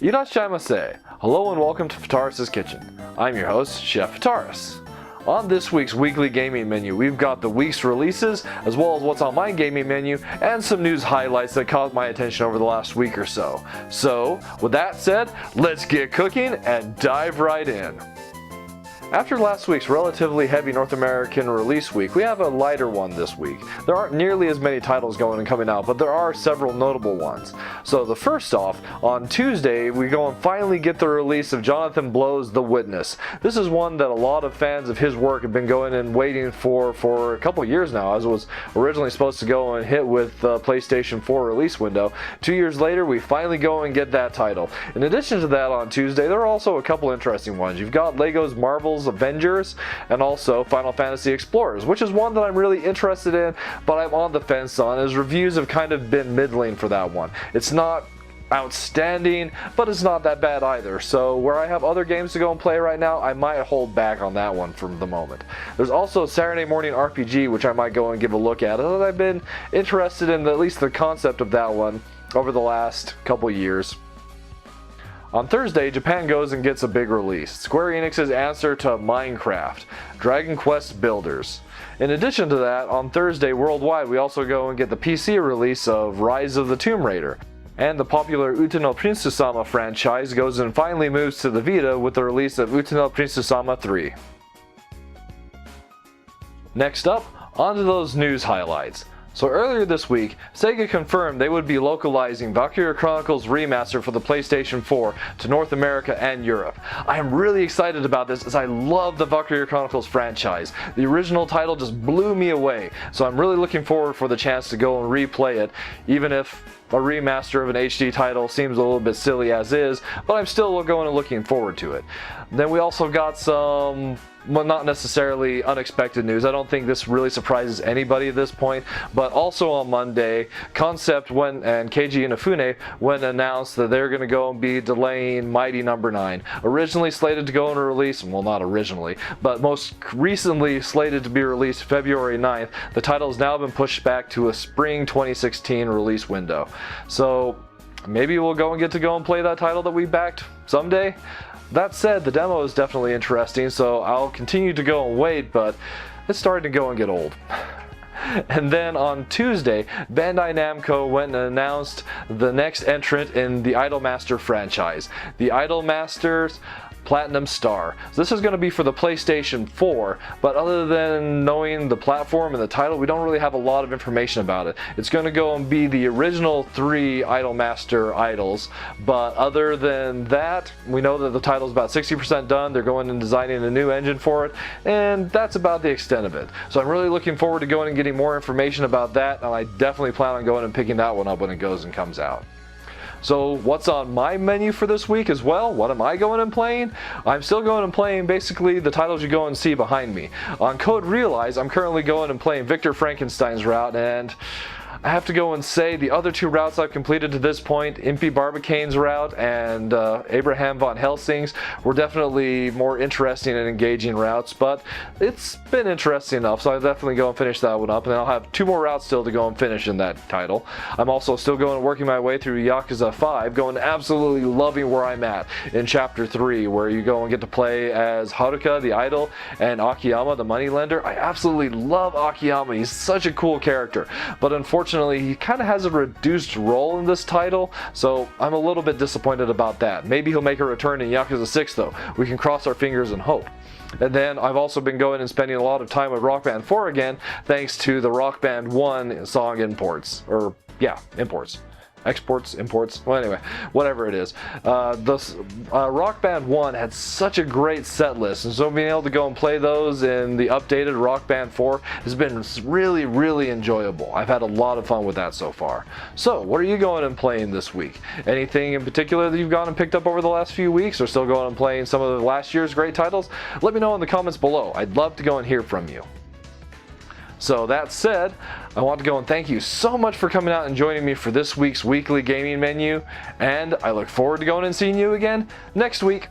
Irashaimase. Hello and welcome to Fitaurus Kitchen. I'm your host, Chef Fitaurus. On this week's weekly gaming menu, we've got the week's releases, as well as what's on my gaming menu, and some news highlights that caught my attention over the last week or so. So, with that said, let's get cooking and dive right in. After last week's relatively heavy North American release week, we have a lighter one this week. There aren't nearly as many titles going and coming out, but there are several notable ones. So the first off, on Tuesday, we go and finally get the release of Jonathan Blow's The Witness. This is one that a lot of fans of his work have been going and waiting for a couple years now, as it was originally supposed to go and hit with the PlayStation 4 release window. 2 years later, we finally go and get that title. In addition to that, on Tuesday, there are also a couple interesting ones. You've got LEGO's Marvel's Avengers and also Final Fantasy Explorers, which is one that I'm really interested in, but I'm on the fence on, as reviews have kind of been middling for that one. It's not outstanding, but it's not that bad either. So where I have other games to go and play right now, I might hold back on that one for the moment. There's also Saturday Morning RPG, which I might go and give a look at, and I've been interested in at least the concept of that one over the last couple years. On Thursday, Japan goes and gets a big release, Square Enix's answer to Minecraft, Dragon Quest Builders. In addition to that, on Thursday worldwide, we also go and get the PC release of Rise of the Tomb Raider. And the popular Ute no Prince-sama franchise goes and finally moves to the Vita with the release of Ute no Prince-sama 3. Next up, onto those news highlights. So earlier this week, Sega confirmed they would be localizing Valkyria Chronicles Remaster for the PlayStation 4 to North America and Europe. I am really excited about this, as I love the Valkyria Chronicles franchise. The original title just blew me away, so I'm really looking forward for the chance to go and replay it, even if a remaster of an HD title seems a little bit silly as is, but I'm still going and looking forward to it. Then we also got some, well, not necessarily unexpected news. I don't think this really surprises anybody at this point, but also on Monday, Concept and Keiji Inafune announced that they're going to go and be delaying Mighty No. 9. Originally slated to go and release, well, not originally, but most recently slated to be released February 9th, the title has now been pushed back to a spring 2016 release window. So maybe we'll go and play that title that we backed someday. That said, the demo is definitely interesting, so I'll continue to go and wait, but it's starting to go and get old. And then on Tuesday, Bandai Namco went and announced the next entrant in the Idolmaster franchise, the Idolmasters Platinum Star. So this is going to be for the PlayStation 4, but other than knowing the platform and the title, we don't really have a lot of information about it. It's going to go and be the original 3 Idolmaster idols, but other than that, we know that the title's about 60% done. They're going and designing a new engine for it, and that's about the extent of it. So I'm really looking forward to going and getting more information about that, and I definitely plan on going and picking that one up when it goes and comes out. So what's on my menu for this week as well? What am I going and playing? I'm still going and playing basically the titles you go and see behind me. On Code Realize, I'm currently going and playing Victor Frankenstein's route, and I have to go and say the other 2 routes I've completed to this point, Impy Barbicane's route and Abraham von Helsing's, were definitely more interesting and engaging routes, but it's been interesting enough, so I'll definitely go and finish that one up, and then I'll have 2 more routes still to go and finish in that title. I'm also still going and working my way through Yakuza 5, going absolutely loving where I'm at in Chapter 3, where you go and get to play as Haruka, the idol, and Akiyama, the moneylender. I absolutely love Akiyama. He's such a cool character, but unfortunately, he kind of has a reduced role in this title, so I'm a little bit disappointed about that. Maybe he'll make a return in Yakuza 6 though. We can cross our fingers and hope. And then I've also been going and spending a lot of time with Rock Band 4 again, thanks to the Rock Band 1 song imports. Imports. Exports, imports, well anyway, whatever it is. Rock Band 1 had such a great set list, and so being able to go and play those in the updated Rock Band 4 has been really, really enjoyable. I've had a lot of fun with that so far. So, what are you going and playing this week? Anything in particular that you've gone and picked up over the last few weeks, or still going and playing some of the last year's great titles? Let me know in the comments below. I'd love to go and hear from you. So that said, I want to go and thank you so much for coming out and joining me for this week's weekly gaming menu, and I look forward to going and seeing you again next week.